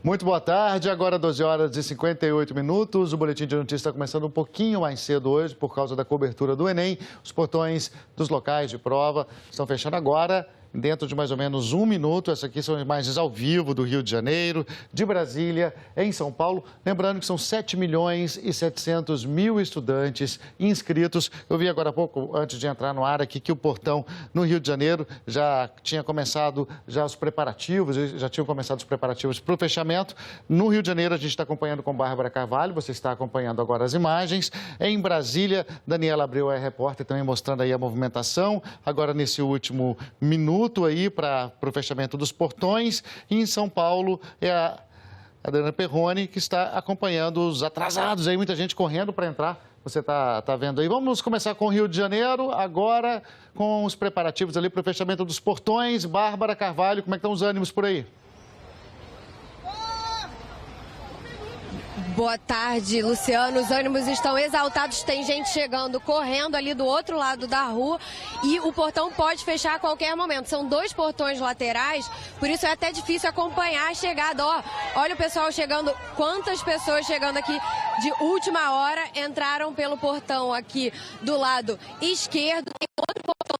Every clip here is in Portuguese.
Muito boa tarde, agora 12 horas e 58 minutos. O Boletim de Notícias está começando um pouquinho mais cedo hoje por causa da cobertura do Enem. Os portões dos locais de prova estão fechando agora, dentro de mais ou menos um minuto. Essas aqui são imagens ao vivo do Rio de Janeiro, de Brasília, em São Paulo. Lembrando que são 7.700.000 estudantes inscritos. Eu vi agora há pouco, antes de entrar no ar aqui, que o portão no Rio de Janeiro já tinha começado os preparativos, já tinham começado os preparativos para o fechamento. No Rio de Janeiro, a gente está acompanhando com Bárbara Carvalho, você está acompanhando agora as imagens. Em Brasília, Daniela Abreu é repórter, também mostrando aí a movimentação, agora nesse último minuto aí para o fechamento dos portões. E em São Paulo é a Adriana Perrone que está acompanhando os atrasados aí, muita gente correndo para entrar. Você tá vendo aí. Vamos começar com o Rio de Janeiro, agora com os preparativos ali para o fechamento dos portões. Bárbara Carvalho, como é que estão os ânimos por aí? Boa tarde, Luciano. Os ânimos estão exaltados, tem gente chegando, correndo ali do outro lado da rua e o portão pode fechar a qualquer momento. São dois portões laterais, por isso é até difícil acompanhar a chegada. Olha o pessoal chegando, quantas pessoas chegando aqui de última hora entraram pelo portão aqui do lado esquerdo. Tem outro portão.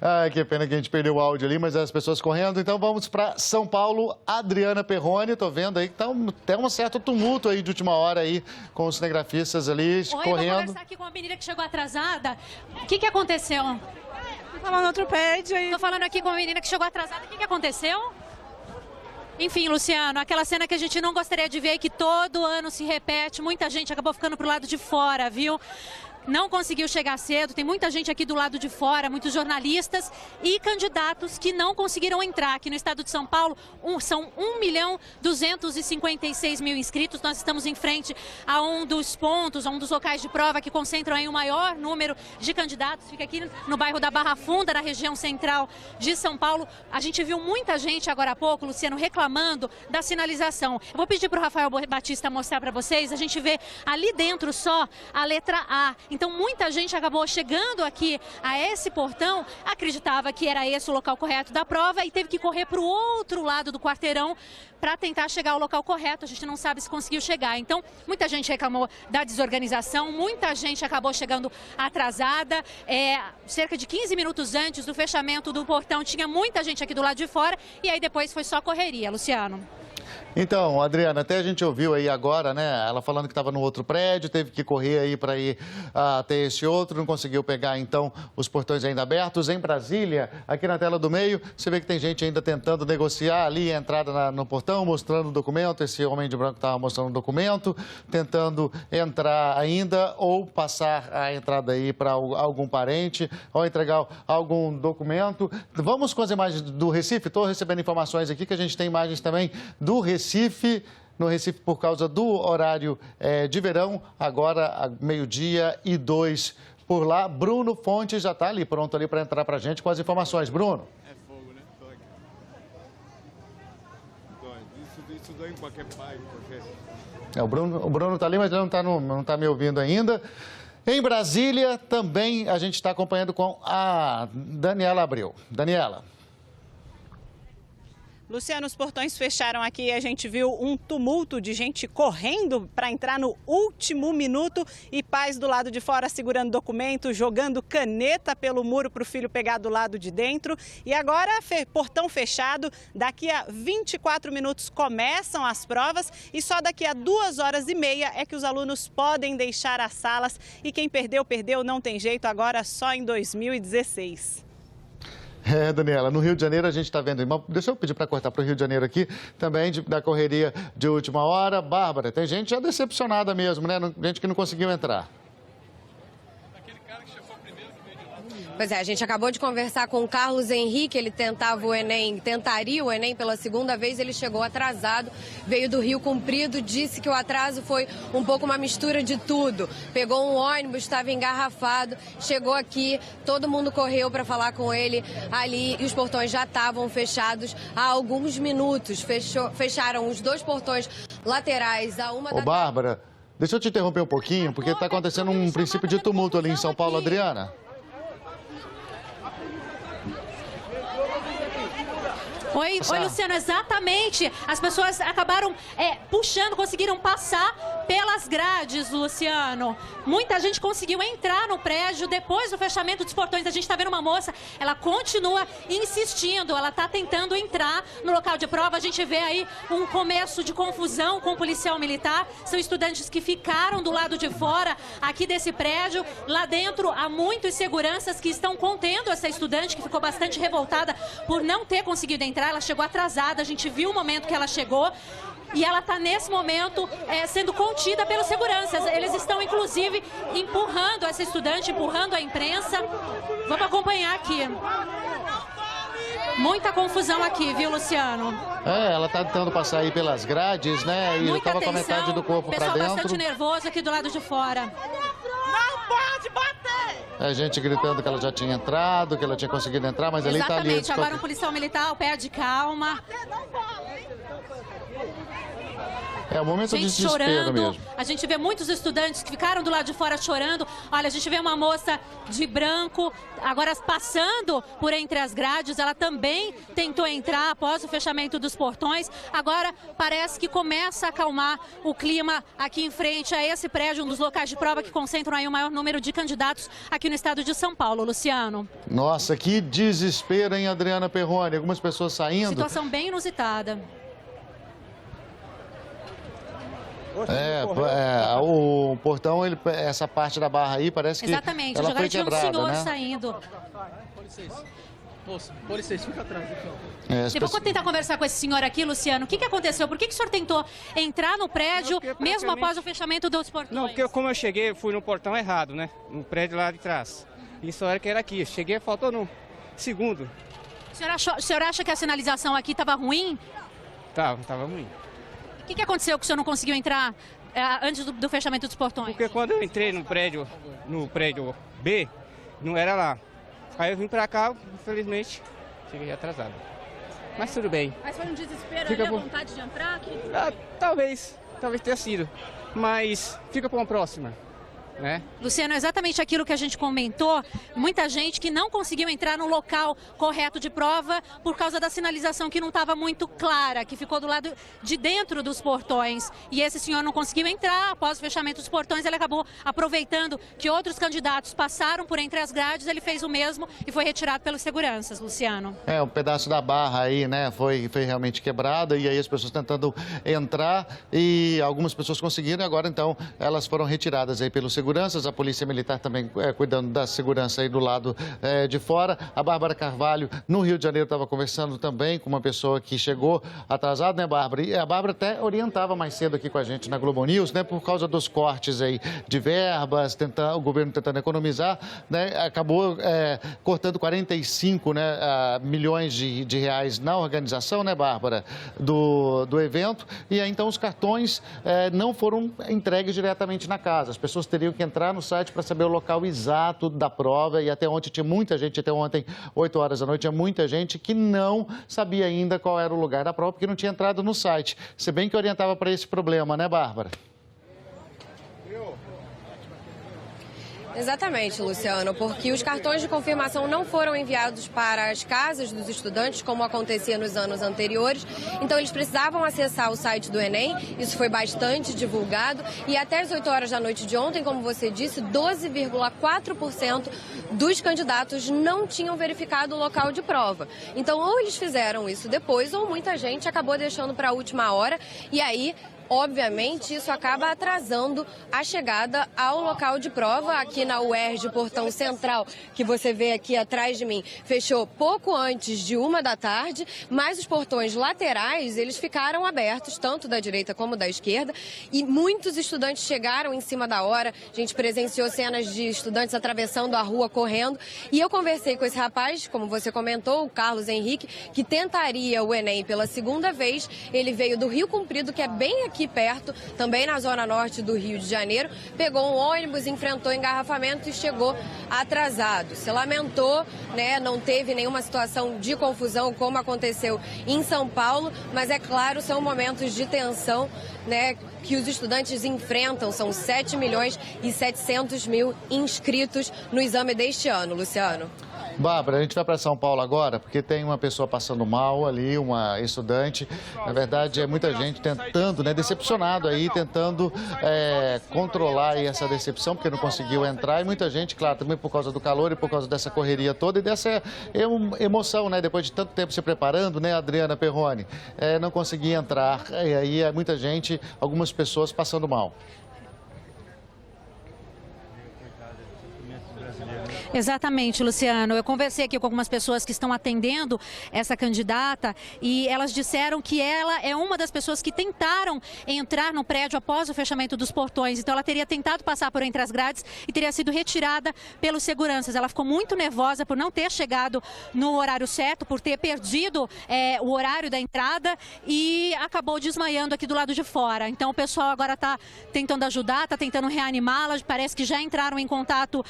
Ai, que pena que a gente perdeu o áudio ali, mas as pessoas correndo. Então vamos para São Paulo, Adriana Perrone. Estou vendo aí que está até um certo tumulto aí de última hora aí, com os cinegrafistas ali correndo. Eu vou conversar aqui com uma menina que chegou atrasada. O que aconteceu? Tô falando outro prédio aí. Tô falando aqui com uma menina que chegou atrasada. O que aconteceu? Enfim, Luciano, aquela cena que a gente não gostaria de ver e que todo ano se repete. Muita gente acabou ficando pro lado de fora, viu? Não conseguiu chegar cedo, tem muita gente aqui do lado de fora, muitos jornalistas e candidatos que não conseguiram entrar. Aqui no estado de São Paulo, são 1.256.000 inscritos. Nós estamos em frente a um dos pontos, a um dos locais de prova que concentram aí o maior número de candidatos. Fica aqui no bairro da Barra Funda, na região central de São Paulo. A gente viu muita gente agora há pouco, Luciano, reclamando da sinalização. Eu vou pedir para o Rafael Batista mostrar para vocês. A gente vê ali dentro só a letra A. Então, muita gente acabou chegando aqui a esse portão, acreditava que era esse o local correto da prova e teve que correr para o outro lado do quarteirão para tentar chegar ao local correto. A gente não sabe se conseguiu chegar. Então, muita gente reclamou da desorganização, muita gente acabou chegando atrasada. Cerca de 15 minutos antes do fechamento do portão, tinha muita gente aqui do lado de fora e aí depois foi só correria, Luciano. Então, Adriana, até a gente ouviu aí agora, né, ela falando que estava no outro prédio, teve que correr aí para ir até esse outro, não conseguiu pegar, então, os portões ainda abertos. Em Brasília, aqui na tela do meio, você vê que tem gente ainda tentando negociar ali a entrada no portão, mostrando o documento. Esse homem de branco estava mostrando o documento, tentando entrar ainda ou passar a entrada aí para algum parente ou entregar algum documento. Vamos com as imagens do Recife. Estou recebendo informações aqui que a gente tem imagens também do Recife, no Recife por causa do horário de verão, agora meio-dia e 2 por lá. Bruno Fontes já está ali, pronto ali para entrar para a gente com as informações. Bruno. É fogo, né? Isso dói em qualquer pai, O Bruno está ali, mas ele não tá me ouvindo ainda. Em Brasília, também a gente está acompanhando com a Daniela Abreu. Daniela. Luciano, os portões fecharam aqui e a gente viu um tumulto de gente correndo para entrar no último minuto e pais do lado de fora segurando documento, jogando caneta pelo muro para o filho pegar do lado de dentro. E agora, portão fechado, daqui a 24 minutos começam as provas e só daqui a 2h30 é que os alunos podem deixar as salas. E quem perdeu, perdeu, não tem jeito, agora só em 2016. Daniela, no Rio de Janeiro a gente está vendo, deixa eu pedir para cortar para o Rio de Janeiro aqui, também da correria de última hora. Bárbara, tem gente já decepcionada mesmo, né? Gente que não conseguiu entrar. Pois é, a gente acabou de conversar com o Carlos Henrique, ele tentaria o Enem pela segunda vez, ele chegou atrasado, veio do Rio Comprido, disse que o atraso foi um pouco uma mistura de tudo. Pegou um ônibus, estava engarrafado, chegou aqui, todo mundo correu para falar com ele ali e os portões já estavam fechados há alguns minutos. Fecharam os dois portões laterais a uma da tarde. Bárbara, deixa eu te interromper um pouquinho, porque está acontecendo um princípio de tumulto ali em São Paulo, Adriana. Oi, Luciano, exatamente. As pessoas acabaram conseguiram passar pelas grades, Luciano. Muita gente conseguiu entrar no prédio depois do fechamento dos portões. A gente está vendo uma moça, ela continua insistindo, ela está tentando entrar no local de prova. A gente vê aí um começo de confusão com o policial militar. São estudantes que ficaram do lado de fora aqui desse prédio. Lá dentro há muitos seguranças que estão contendo essa estudante que ficou bastante revoltada por não ter conseguido entrar. Ela chegou atrasada, a gente viu o momento que ela chegou. E ela está, nesse momento, sendo contida pelos seguranças. Eles estão, inclusive, empurrando essa estudante, empurrando a imprensa. Vamos acompanhar aqui. Muita confusão aqui, viu, Luciano? Ela está tentando passar aí pelas grades, né? E estava com a metade do corpo para dentro. Pessoal bastante nervoso aqui do lado de fora. Não pode bater! A gente gritando que ela já tinha entrado, que ela tinha conseguido entrar, mas ali está ali. Exatamente, agora um policial militar pede calma. É um momento de desespero chorando. mesmo. A gente vê muitos estudantes que ficaram do lado de fora chorando. Olha, a gente vê uma moça de branco, agora passando por entre as grades. Ela também tentou entrar após o fechamento dos portões. Agora parece que começa a acalmar o clima aqui em frente a esse prédio, um dos locais de prova que concentram aí o maior número de candidatos aqui no estado de São Paulo. Luciano. Nossa, que desespero, hein, Adriana Perrone? Algumas pessoas saindo. Situação bem inusitada. O portão, essa parte da barra aí, parece que exatamente, ela agora foi tinha um quebrada, senhor né? saindo. Com licença, fica atrás aqui, Eu vou tentar conversar com esse senhor aqui, Luciano. O que aconteceu? Por que o senhor tentou entrar no prédio, mesmo após o fechamento dos portões? Não, porque como eu cheguei, fui no portão errado, né? No prédio lá de trás. Isso era que era aqui. Cheguei, faltou no segundo. O senhor acha que a sinalização aqui estava ruim? Tava ruim. O que aconteceu que o senhor não conseguiu entrar antes do fechamento dos portões? Porque quando eu entrei no prédio B, não era lá. Aí eu vim pra cá, infelizmente, cheguei atrasado. Mas tudo bem. Mas foi um desespero ali, a vontade de entrar aqui? Talvez tenha sido. Mas fica para uma próxima. Né? Luciano, exatamente aquilo que a gente comentou, muita gente que não conseguiu entrar no local correto de prova por causa da sinalização que não estava muito clara, que ficou do lado de dentro dos portões. E esse senhor não conseguiu entrar, após o fechamento dos portões, ele acabou aproveitando que outros candidatos passaram por entre as grades, ele fez o mesmo e foi retirado pelos seguranças, Luciano. Um pedaço da barra aí, né, foi realmente quebrada, e aí as pessoas tentando entrar, e algumas pessoas conseguiram, agora então elas foram retiradas aí pelos seguranças, a Polícia Militar também cuidando da segurança aí do lado de fora. A Bárbara Carvalho, no Rio de Janeiro, estava conversando também com uma pessoa que chegou atrasada, né, Bárbara? E a Bárbara até orientava mais cedo aqui com a gente na Globo News, né, por causa dos cortes aí de verbas, o governo tentando economizar, né, acabou cortando 45 milhões de reais na organização, né, Bárbara, do evento, e aí então os cartões não foram entregues diretamente na casa. As pessoas teriam que entrar no site para saber o local exato da prova, e até ontem tinha muita gente, até ontem, 8 horas da noite, tinha muita gente que não sabia ainda qual era o lugar da prova, porque não tinha entrado no site. Se bem que orientava para esse problema, né, Bárbara? Exatamente, Luciano, porque os cartões de confirmação não foram enviados para as casas dos estudantes, como acontecia nos anos anteriores. Então, eles precisavam acessar o site do Enem, isso foi bastante divulgado. E até as 8 horas da noite de ontem, como você disse, 12,4% dos candidatos não tinham verificado o local de prova. Então, ou eles fizeram isso depois, ou muita gente acabou deixando para a última hora, e aí... Obviamente, isso acaba atrasando a chegada ao local de prova. Aqui na UERJ, Portão Central, que você vê aqui atrás de mim, fechou pouco antes de 1 da tarde, mas os portões laterais, eles ficaram abertos, tanto da direita como da esquerda, e muitos estudantes chegaram em cima da hora. A gente presenciou cenas de estudantes atravessando a rua, correndo, e eu conversei com esse rapaz, como você comentou, o Carlos Henrique, que tentaria o Enem pela segunda vez. Ele veio do Rio Comprido, que é bem aqui perto, também na zona norte do Rio de Janeiro, pegou um ônibus, enfrentou engarrafamento e chegou atrasado. Se lamentou, né, não teve nenhuma situação de confusão como aconteceu em São Paulo, mas é claro, são momentos de tensão, né, que os estudantes enfrentam. São 7 milhões e 700 mil inscritos no exame deste ano, Luciano. Bárbara, a gente vai para São Paulo agora, porque tem uma pessoa passando mal ali, uma estudante. Na verdade, é muita gente tentando, né, decepcionado aí, tentando controlar aí essa decepção, porque não conseguiu entrar. E muita gente, claro, também por causa do calor e por causa dessa correria toda e dessa emoção, né, depois de tanto tempo se preparando, né, Adriana Perrone, não conseguia entrar. E aí muita gente, algumas pessoas passando mal. Exatamente, Luciano. Eu conversei aqui com algumas pessoas que estão atendendo essa candidata e elas disseram que ela é uma das pessoas que tentaram entrar no prédio após o fechamento dos portões. Então ela teria tentado passar por entre as grades e teria sido retirada pelos seguranças. Ela ficou muito nervosa por não ter chegado no horário certo, por ter perdido o horário da entrada e acabou desmaiando aqui do lado de fora. Então o pessoal agora está tentando ajudar, está tentando reanimá-la. Parece que já entraram em contato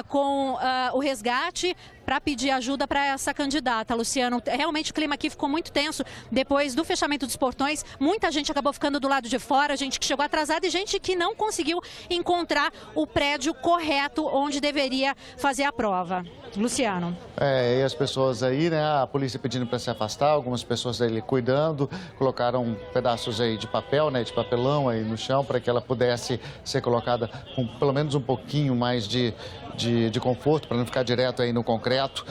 com o resgate para pedir ajuda para essa candidata, Luciano. Realmente o clima aqui ficou muito tenso depois do fechamento dos portões. Muita gente acabou ficando do lado de fora, gente que chegou atrasada e gente que não conseguiu encontrar o prédio correto onde deveria fazer a prova. Luciano. E as pessoas aí, né, a polícia pedindo para se afastar, algumas pessoas ali cuidando, colocaram pedaços aí de papel, né, de papelão aí no chão para que ela pudesse ser colocada com pelo menos um pouquinho mais de conforto, para não ficar direto aí no concreto,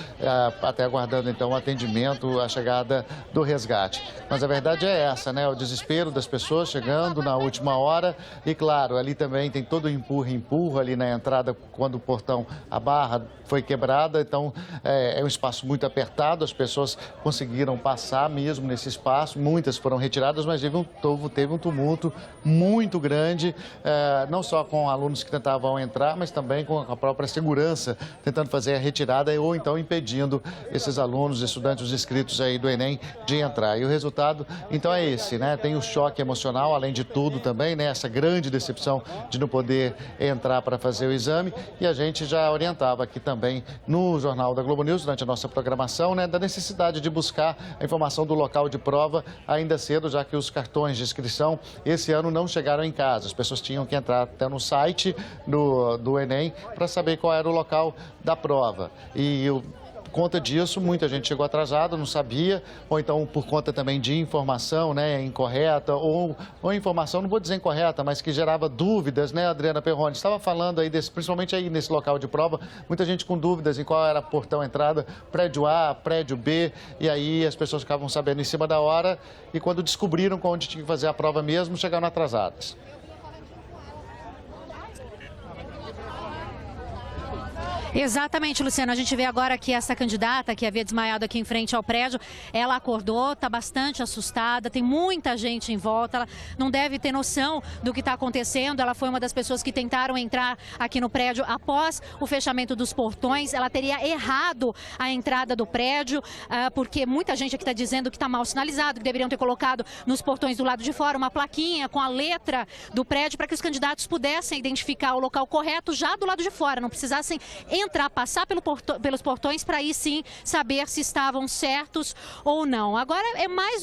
até aguardando então o atendimento, a chegada do resgate. Mas a verdade é essa, né, o desespero das pessoas chegando na última hora e claro, ali também tem todo o empurra ali na entrada quando o portão, a barra foi quebrada, então é um espaço muito apertado, as pessoas conseguiram passar mesmo nesse espaço, muitas foram retiradas, mas teve um tumulto muito grande, não só com alunos que tentavam entrar, mas também com a própria segurança, tentando fazer a retirada ou então impedindo esses alunos, estudantes, os inscritos aí do Enem de entrar. E o resultado, então, é esse, né? Tem o choque emocional, além de tudo também, né? Essa grande decepção de não poder entrar para fazer o exame. E a gente já orientava aqui também no Jornal da Globo News, durante a nossa programação, né? Da necessidade de buscar a informação do local de prova ainda cedo, já que os cartões de inscrição esse ano não chegaram em casa. As pessoas tinham que entrar até no site do Enem para saber qual era o local da prova. E por conta disso, muita gente chegou atrasada, não sabia, ou então por conta também de informação, né, incorreta, ou informação, não vou dizer incorreta, mas que gerava dúvidas, né, Adriana Perrone? Estava falando aí, principalmente aí nesse local de prova, muita gente com dúvidas em qual era o portão entrada, prédio A, prédio B, e aí as pessoas ficavam sabendo em cima da hora, e quando descobriram onde tinha que fazer a prova mesmo, chegaram atrasadas. Exatamente, Luciano. A gente vê agora que essa candidata que havia desmaiado aqui em frente ao prédio, ela acordou, está bastante assustada, tem muita gente em volta, ela não deve ter noção do que está acontecendo. Ela foi uma das pessoas que tentaram entrar aqui no prédio após o fechamento dos portões. Ela teria errado a entrada do prédio, porque muita gente aqui está dizendo que está mal sinalizado, que deveriam ter colocado nos portões do lado de fora uma plaquinha com a letra do prédio para que os candidatos pudessem identificar o local correto já do lado de fora, não precisassem entrar, passar pelos portões para aí sim saber se estavam certos ou não. Agora é mais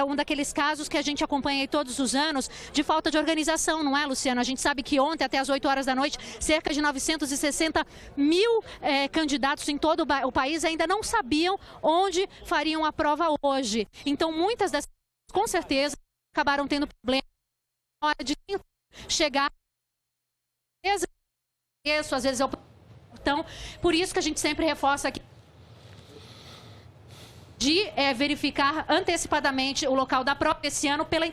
um daqueles casos que a gente acompanha aí todos os anos de falta de organização, não é, Luciano? A gente sabe que ontem, até às 8 horas da noite, cerca de 960 mil candidatos em todo o país ainda não sabiam onde fariam a prova hoje. Então, muitas dessas, com certeza, acabaram tendo problema na hora de chegar. Às vezes é o então, por isso que a gente sempre reforça aqui de verificar antecipadamente o local da prova. Esse ano, pela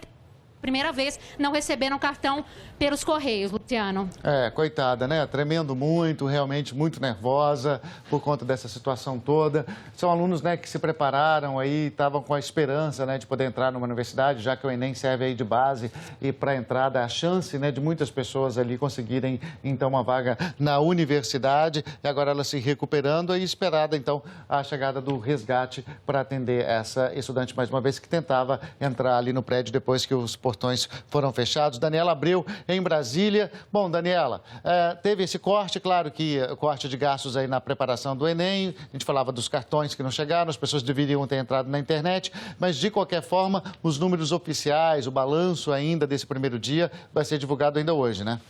primeira vez, não receberam cartão pelos Correios, Luciano. Coitada, né? Tremendo muito, realmente muito nervosa por conta dessa situação toda. São alunos, né, que se prepararam aí, estavam com a esperança, né, de poder entrar numa universidade, já que o Enem serve aí de base e para a entrada, a chance, né, de muitas pessoas ali conseguirem, então, uma vaga na universidade. E agora ela se recuperando e esperada, então, a chegada do resgate para atender essa estudante, mais uma vez, que tentava entrar ali no prédio depois que os portões foram fechados. Daniela Abreu, em Brasília. Bom, Daniela, teve esse corte, claro que corte de gastos aí na preparação do Enem, a gente falava dos cartões que não chegaram, as pessoas deveriam ter entrado na internet, mas de qualquer forma, os números oficiais, o balanço ainda desse primeiro dia vai ser divulgado ainda hoje, né?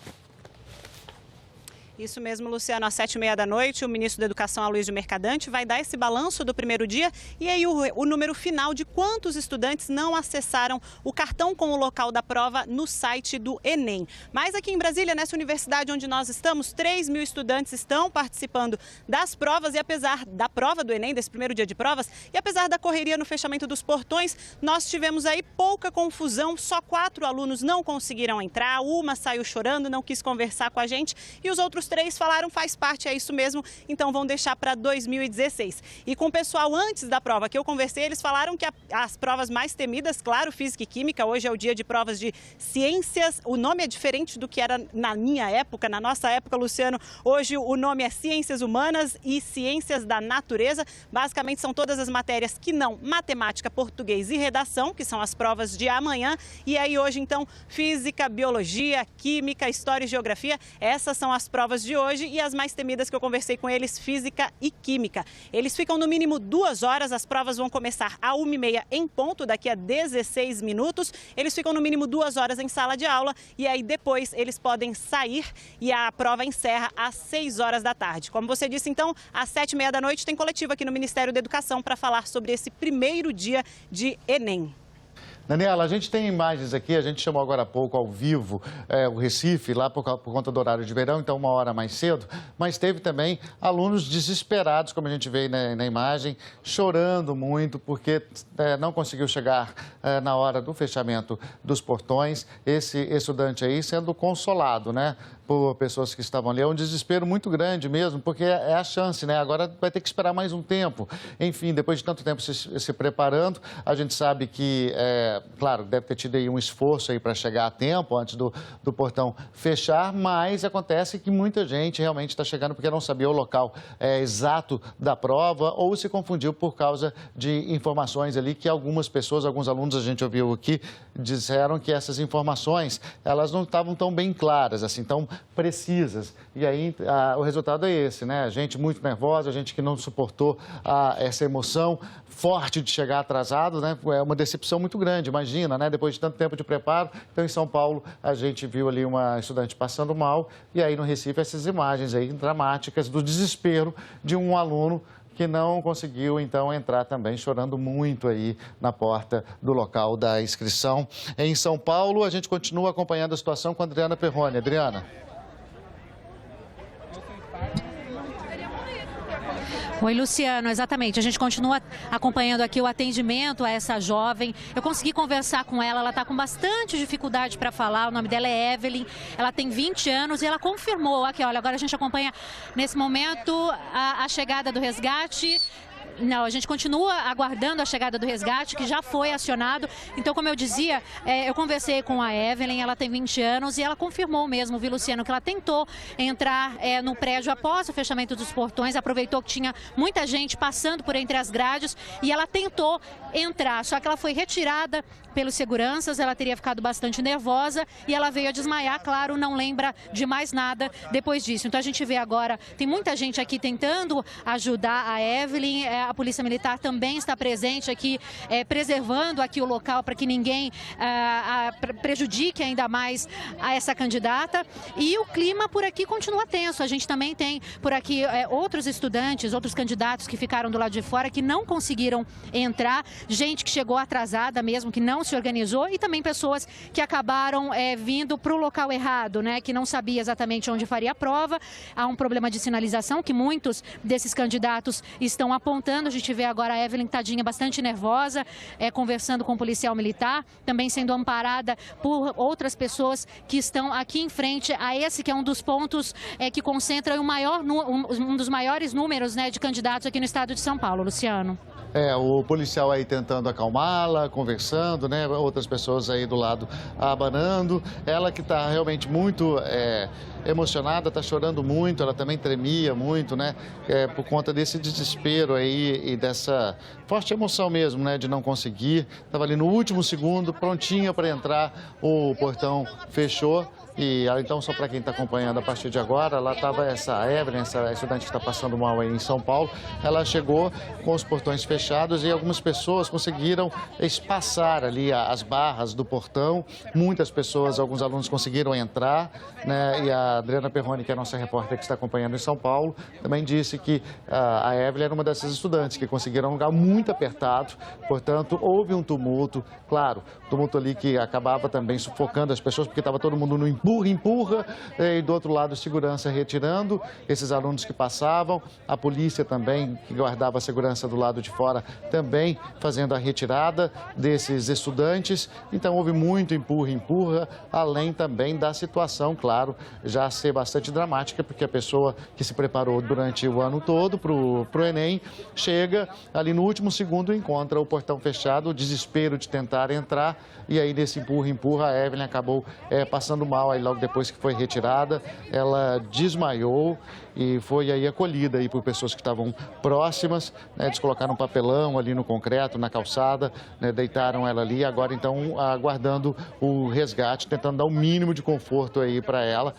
Isso mesmo, Luciano, às 7h30 da noite, o ministro da Educação, Aloysio Mercadante, vai dar esse balanço do primeiro dia e aí o número final de quantos estudantes não acessaram o cartão com o local da prova no site do Enem. Mas aqui em Brasília, nessa universidade onde nós estamos, 3.000 estudantes estão participando das provas e apesar da prova do Enem, desse primeiro dia de provas, e apesar da correria no fechamento dos portões, nós tivemos aí pouca confusão, só 4 alunos não conseguiram entrar, uma saiu chorando, não quis conversar com a gente e os outros 3 falaram faz parte, é isso mesmo, então vão deixar para 2016. E com o pessoal antes da prova que eu conversei, eles falaram que as provas mais temidas, claro, Física e Química, hoje é o dia de provas de ciências, o nome é diferente do que era na minha época, na nossa época, Luciano, hoje o nome é Ciências Humanas e Ciências da Natureza, basicamente são todas as matérias que não matemática, português e redação, que são as provas de amanhã, e aí hoje então Física, Biologia, Química, História e Geografia, essas são as provas de hoje e as mais temidas que eu conversei com eles, Física e Química. Eles ficam no mínimo 2 horas, as provas vão começar às 1h30 em ponto, daqui a 16 minutos. Eles ficam no mínimo 2 horas em sala de aula e aí depois eles podem sair e a prova encerra às 6 horas da tarde. Como você disse, então, às 7h30 da noite tem coletiva aqui no Ministério da Educação para falar sobre esse primeiro dia de Enem. Daniela, a gente tem imagens aqui, a gente chamou agora há pouco ao vivo o Recife, lá por conta do horário de verão, então 1 hora mais cedo, mas teve também alunos desesperados, como a gente vê na imagem, chorando muito porque não conseguiu chegar na hora do fechamento dos portões. Esse estudante aí sendo consolado, né, por pessoas que estavam ali. É um desespero muito grande mesmo, porque é a chance, né? Agora vai ter que esperar mais um tempo. Enfim, depois de tanto tempo se preparando, a gente sabe que, claro, deve ter tido aí um esforço aí para chegar a tempo antes do portão fechar, mas acontece que muita gente realmente está chegando porque não sabia o local exato da prova ou se confundiu por causa de informações ali que algumas pessoas, alguns alunos, a gente ouviu aqui, disseram que essas informações, elas não estavam tão bem claras, assim, tão precisas. E aí o resultado é esse, né? Gente muito nervosa, gente que não suportou essa emoção forte de chegar atrasado, né? É uma decepção muito grande, imagina, né? Depois de tanto tempo de preparo. Então, em São Paulo, a gente viu ali uma estudante passando mal e aí no Recife essas imagens aí dramáticas do desespero de um aluno que não conseguiu, então, entrar também, chorando muito aí na porta do local da inscrição. Em São Paulo, a gente continua acompanhando a situação com a Adriana Perrone. Adriana. Oi, Luciano, exatamente. A gente continua acompanhando aqui o atendimento a essa jovem. Eu consegui conversar com ela, ela está com bastante dificuldade para falar. O nome dela é Evelyn, ela tem 20 anos e ela confirmou aqui, olha, agora a gente acompanha nesse momento a chegada do resgate. Não, a gente continua aguardando a chegada do resgate, que já foi acionado. Então, como eu dizia, eu conversei com a Evelyn, ela tem 20 anos e ela confirmou mesmo, viu, Luciano, que ela tentou entrar no prédio após o fechamento dos portões, aproveitou que tinha muita gente passando por entre as grades e ela tentou entrar, só que ela foi retirada pelos seguranças, ela teria ficado bastante nervosa e ela veio a desmaiar, claro, não lembra de mais nada depois disso. Então a gente vê agora, tem muita gente aqui tentando ajudar a Evelyn, a Polícia Militar também está presente aqui, preservando aqui o local para que ninguém prejudique ainda mais a essa candidata. E o clima por aqui continua tenso, a gente também tem por aqui outros estudantes, outros candidatos que ficaram do lado de fora, que não conseguiram entrar, gente que chegou atrasada mesmo, que não se organizou e também pessoas que acabaram vindo para o local errado, né, que não sabia exatamente onde faria a prova. Há um problema de sinalização que muitos desses candidatos estão apontando. A gente vê agora a Evelyn, tadinha, bastante nervosa, conversando com o policial militar, também sendo amparada por outras pessoas que estão aqui em frente a esse que é um dos pontos que concentra um dos maiores números, né, de candidatos aqui no estado de São Paulo, Luciano. O policial aí tentando acalmá-la, conversando, né? Outras pessoas aí do lado abanando. Ela que está realmente muito emocionada, está chorando muito, ela também tremia muito, né? Por conta desse desespero aí e dessa forte emoção mesmo, né? De não conseguir. Estava ali no último segundo, prontinha para entrar, o portão fechou. E então, só para quem está acompanhando a partir de agora, lá estava essa Evelyn, essa estudante que está passando mal aí em São Paulo. Ela chegou com os portões fechados e algumas pessoas conseguiram espaçar ali as barras do portão. Muitas pessoas, alguns alunos conseguiram entrar, né? E a Adriana Perrone, que é a nossa repórter que está acompanhando em São Paulo, também disse que a Evelyn era uma dessas estudantes que conseguiram um lugar muito apertado. Portanto, houve um tumulto, claro, tumulto ali que acabava também sufocando as pessoas, porque estava todo mundo no empurra, e do outro lado segurança retirando esses alunos que passavam, a polícia também, que guardava a segurança do lado de fora, também fazendo a retirada desses estudantes. Então houve muito empurra, além também da situação, claro, já ser bastante dramática, porque a pessoa que se preparou durante o ano todo para o Enem, chega ali no último segundo, encontra o portão fechado, o desespero de tentar entrar, e aí nesse empurra, a Evelyn acabou passando mal, aí logo depois que foi retirada, ela desmaiou e foi aí acolhida aí por pessoas que estavam próximas, né? Eles colocaram um papelão ali no concreto, na calçada, né? Deitaram ela ali, agora então aguardando o resgate, tentando dar o mínimo de conforto aí para ela.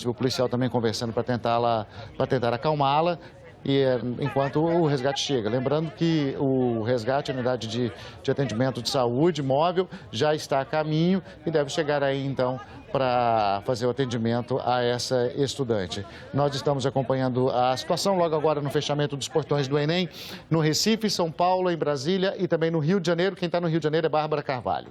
O policial também conversando para tentar acalmá-la. E enquanto o resgate chega. Lembrando que o resgate, a unidade de atendimento de saúde móvel, já está a caminho e deve chegar aí então para fazer o atendimento a essa estudante. Nós estamos acompanhando a situação logo agora no fechamento dos portões do Enem, no Recife, São Paulo, em Brasília e também no Rio de Janeiro. Quem está no Rio de Janeiro é Bárbara Carvalho.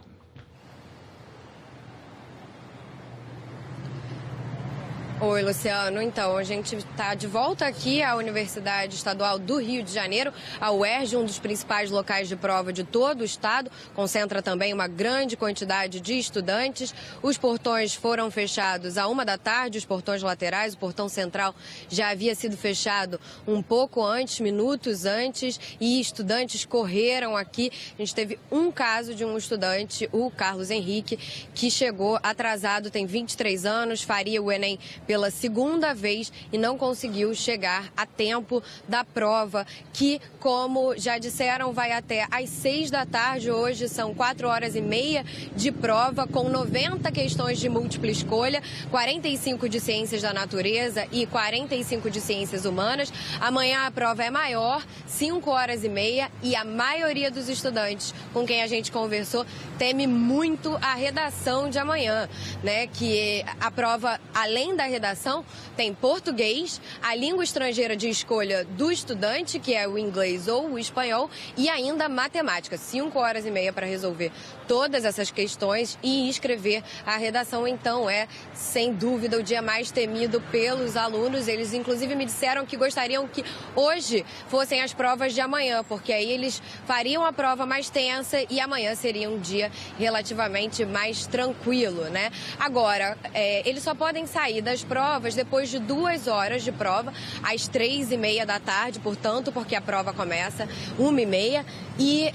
Oi, Luciano. Então, a gente está de volta aqui à Universidade Estadual do Rio de Janeiro, a UERJ, um dos principais locais de prova de todo o estado, concentra também uma grande quantidade de estudantes. Os portões foram fechados à 1 da tarde, os portões laterais, o portão central já havia sido fechado um pouco antes, minutos antes, e estudantes correram aqui. A gente teve um caso de um estudante, o Carlos Henrique, que chegou atrasado, tem 23 anos, faria o Enem pela segunda vez e não conseguiu chegar a tempo da prova, que, como já disseram, vai até às 6 da tarde. Hoje são 4 horas e meia de prova, com 90 questões de múltipla escolha, 45 de ciências da natureza e 45 de ciências humanas. Amanhã a prova é maior, 5 horas e meia, e a maioria dos estudantes com quem a gente conversou teme muito a redação de amanhã, né? Que a prova, além da redação, tem português, a língua estrangeira de escolha do estudante, que é o inglês ou o espanhol, e ainda matemática. 5 horas e meia para resolver todas essas questões e escrever a redação. Então é, sem dúvida, o dia mais temido pelos alunos. Eles, inclusive, me disseram que gostariam que hoje fossem as provas de amanhã, porque aí eles fariam a prova mais tensa e amanhã seria um dia relativamente mais tranquilo, né? Agora, eles só podem sair das provas depois de 2 horas de prova, às 3h30 da tarde, portanto, porque a prova começa 1h30, e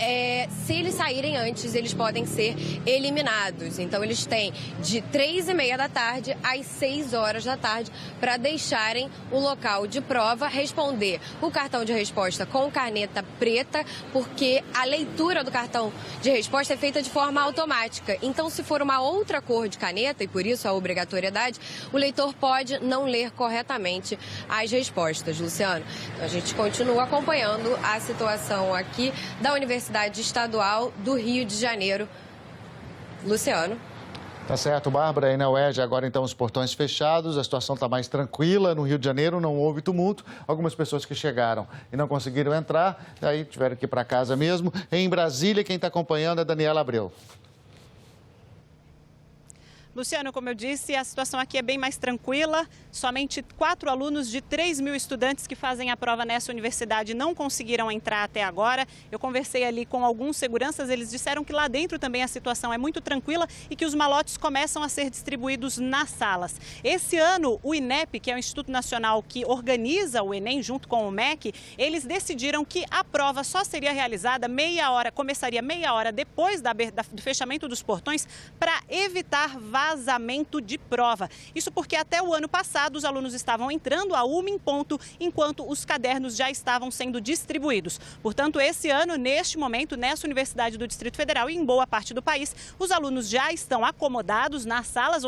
se eles saírem antes, eles podem ser eliminados. Então, eles têm de 3h30 da tarde às 6 horas da tarde para deixarem o local de prova, responder o cartão de resposta com caneta preta, porque a leitura do cartão de resposta é feita de forma automática. Então, se for uma outra cor de caneta, e por isso a obrigatoriedade, o leitor pode não ler corretamente as respostas, Luciano. Então, a gente continua acompanhando a situação aqui da Universidade Estadual do Rio de Janeiro. Luciano. Tá certo, Bárbara. Aí na UERJ agora então os portões fechados, a situação está mais tranquila. No Rio de Janeiro não houve tumulto. Algumas pessoas que chegaram e não conseguiram entrar, aí tiveram que ir para casa mesmo. Em Brasília, quem está acompanhando é Daniela Abreu. Luciano, como eu disse, a situação aqui é bem mais tranquila. Somente 4 alunos de 3.000 estudantes que fazem a prova nessa universidade não conseguiram entrar até agora. Eu conversei ali com alguns seguranças, eles disseram que lá dentro também a situação é muito tranquila e que os malotes começam a ser distribuídos nas salas. Esse ano, o INEP, que é o Instituto Nacional que organiza o Enem junto com o MEC, eles decidiram que a prova só seria realizada começaria meia hora depois do fechamento dos portões, para evitar vazamento de prova. Isso porque até o ano passado os alunos estavam entrando a 1 em ponto, enquanto os cadernos já estavam sendo distribuídos. Portanto, esse ano, neste momento, nessa Universidade do Distrito Federal e em boa parte do país, os alunos já estão acomodados nas salas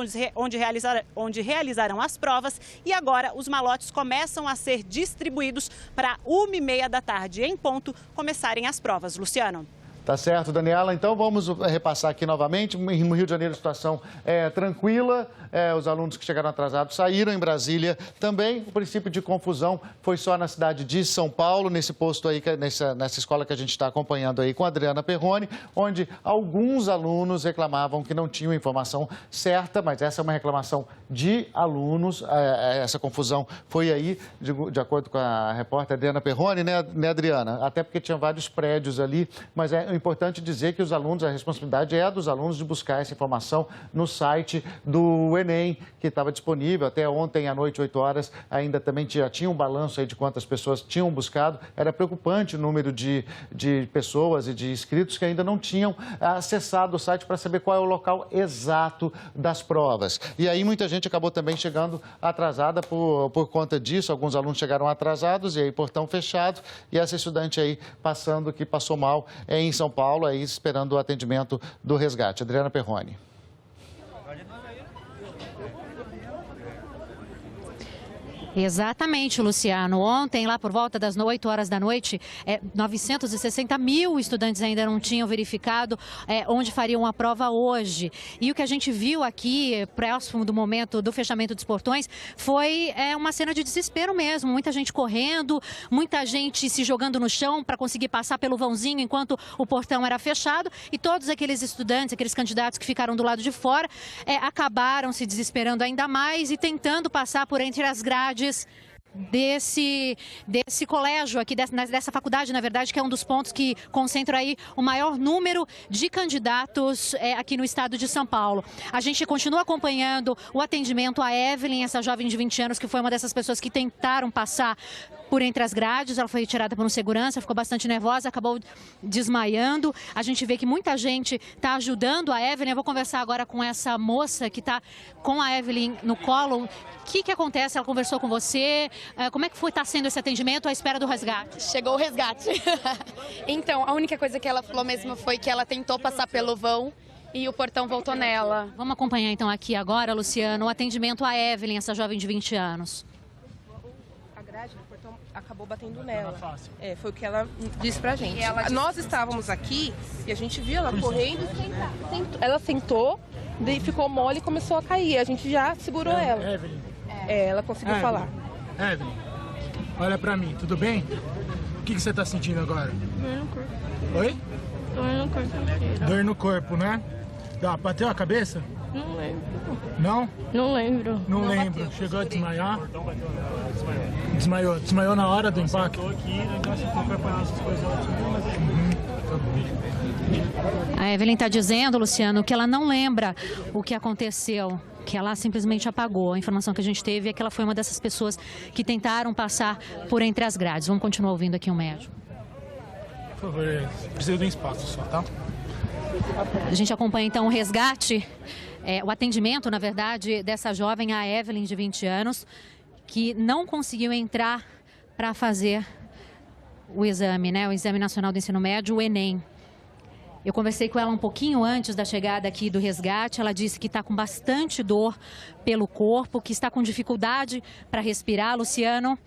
onde realizarão as provas e agora os malotes começam a ser distribuídos para 1h30 da tarde, em ponto, começarem as provas. Luciano. Tá certo, Daniela. Então vamos repassar aqui novamente. No Rio de Janeiro a situação é tranquila. Os alunos que chegaram atrasados saíram. Em Brasília também. O princípio de confusão foi só na cidade de São Paulo, nesse posto aí, nessa escola que a gente está acompanhando aí com a Adriana Perrone, onde alguns alunos reclamavam que não tinham informação certa, mas essa é uma reclamação de alunos. Essa confusão foi aí, de acordo com a repórter Adriana Perrone, né, Adriana? Até porque tinha vários prédios ali, mas é importante dizer que os alunos, a responsabilidade é dos alunos de buscar essa informação no site do Enem, que estava disponível até ontem à noite, 8 horas, ainda também já tinha um balanço aí de quantas pessoas tinham buscado. Era preocupante o número de pessoas e de inscritos que ainda não tinham acessado o site para saber qual é o local exato das provas. E aí muita gente acabou também chegando atrasada por conta disso. Alguns alunos chegaram atrasados e aí portão fechado. E essa estudante aí que passou mal em São Paulo, aí esperando o atendimento do resgate. Adriana Perrone. Exatamente, Luciano. Ontem, lá por volta das 8 horas da noite, 960 mil estudantes ainda não tinham verificado onde fariam a prova hoje. E o que a gente viu aqui, próximo do momento do fechamento dos portões, foi uma cena de desespero mesmo. Muita gente correndo, muita gente se jogando no chão para conseguir passar pelo vãozinho enquanto o portão era fechado. E todos aqueles estudantes, aqueles candidatos que ficaram do lado de fora, acabaram se desesperando ainda mais e tentando passar por entre as grades desse colégio aqui, dessa faculdade, na verdade, que é um dos pontos que concentra aí o maior número de candidatos aqui no estado de São Paulo. A gente continua acompanhando o atendimento à Evelyn, essa jovem de 20 anos, que foi uma dessas pessoas que tentaram passar por entre as grades. Ela foi retirada por um segurança, ficou bastante nervosa, acabou desmaiando. A gente vê que muita gente está ajudando a Evelyn. Eu vou conversar agora com essa moça que está com a Evelyn no colo. O que acontece? Ela conversou com você? Como é que está sendo esse atendimento à espera do resgate? Chegou o resgate. Então, a única coisa que ela falou mesmo foi que ela tentou passar pelo vão e o portão voltou nela. Vamos acompanhar então aqui agora, Luciano, o atendimento à Evelyn, essa jovem de 20 anos. A grade do portão acabou batendo nela. Foi o que ela disse pra gente. Nós estávamos aqui e a gente viu ela correndo. Ela sentou, daí ficou mole e começou a cair. A gente já segurou ela. Evelyn. Ela conseguiu falar. Evelyn, olha pra mim, tudo bem? O que você tá sentindo agora? Dor no corpo. Oi? Dor no corpo inteiro. Dor no corpo, né? Bateu a cabeça? Não lembro. Não? Não lembro. Não lembro. Chegou a desmaiar? Desmaiou. Desmaiou na hora do impacto? A Evelyn está dizendo, Luciano, que ela não lembra o que aconteceu, que ela simplesmente apagou. A informação que a gente teve é que ela foi uma dessas pessoas que tentaram passar por entre as grades. Vamos continuar ouvindo aqui o médico. Por favor, preciso de um espaço só, tá? A gente acompanha então o resgate, o atendimento, na verdade, dessa jovem, a Evelyn, de 20 anos, que não conseguiu entrar para fazer o exame, né? O Exame Nacional do Ensino Médio, o Enem. Eu conversei com ela um pouquinho antes da chegada aqui do resgate. Ela disse que está com bastante dor pelo corpo, que está com dificuldade para respirar, Luciano.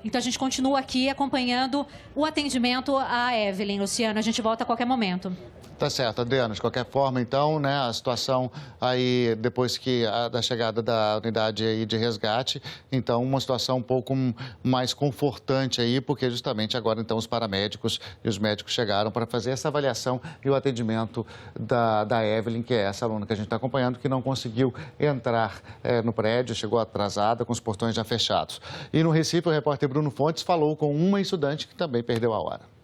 Então a gente continua aqui acompanhando o atendimento à Evelyn. Luciano, a gente volta a qualquer momento. Tá certo, Adriana. De qualquer forma, então, né, a situação aí, depois da chegada da unidade aí de resgate, então, uma situação um pouco mais confortante aí, porque justamente agora, então, os paramédicos e os médicos chegaram para fazer essa avaliação e o atendimento da Evelyn, que é essa aluna que a gente está acompanhando, que não conseguiu entrar no prédio, chegou atrasada, com os portões já fechados. E no Recife, o repórter Bruno Fontes falou com uma estudante que também perdeu a hora.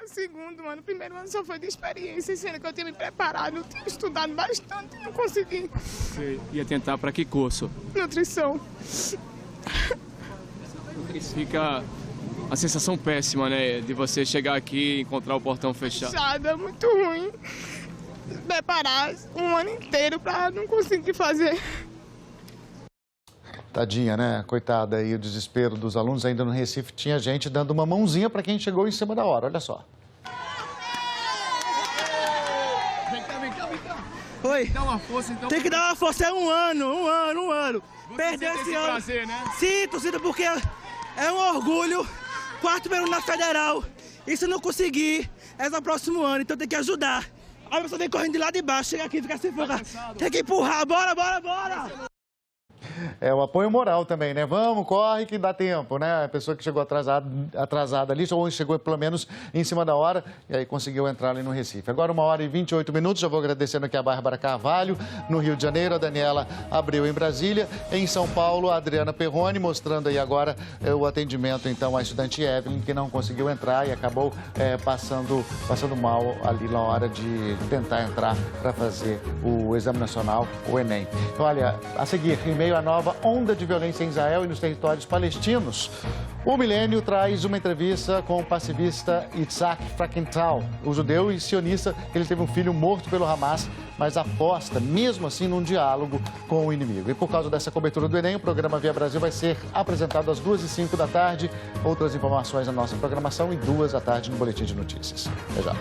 Segundo ano, primeiro ano só foi de experiência, sendo que eu tinha me preparado, eu tinha estudado bastante e não consegui. Você ia tentar para que curso? Nutrição. Fica a sensação péssima, né? De você chegar aqui e encontrar o portão fechado. Fechado, muito ruim. Preparar um ano inteiro para não conseguir fazer. Tadinha, né? Coitada aí, o desespero dos alunos. Ainda no Recife tinha gente dando uma mãozinha para quem chegou em cima da hora, olha só. Oi. Dá uma força, então. Tem que dar uma força, é um ano. Perdeu esse ano. Prazer, né? Sinto, porque é um orgulho. 4º ano na Federal. E se não conseguir, é no próximo ano, então tem que ajudar. Aí você vem correndo de lá de baixo, chega aqui e fica sem focar. Tem que empurrar, bora! É o apoio moral também, né? Vamos, corre que dá tempo, né? A pessoa que chegou atrasada ali, ou chegou pelo menos em cima da hora e aí conseguiu entrar ali no Recife. Agora 1h28, já vou agradecendo aqui a Bárbara Carvalho, no Rio de Janeiro, a Daniela Abreu em Brasília, em São Paulo, a Adriana Perrone, mostrando aí agora o atendimento então à estudante Evelyn, que não conseguiu entrar e acabou passando mal ali na hora de tentar entrar para fazer o Exame Nacional, o Enem. Então, olha, a seguir, em meio à nova onda de violência em Israel e nos territórios palestinos, o Milênio traz uma entrevista com o pacifista Yitzhak Frankenthal, o judeu e sionista. Ele teve um filho morto pelo Hamas, mas aposta, mesmo assim, num diálogo com o inimigo. E por causa dessa cobertura do Enem, o programa Via Brasil vai ser apresentado às 2h05 da tarde. Outras informações na nossa programação e 2 da tarde no Boletim de Notícias. Até já.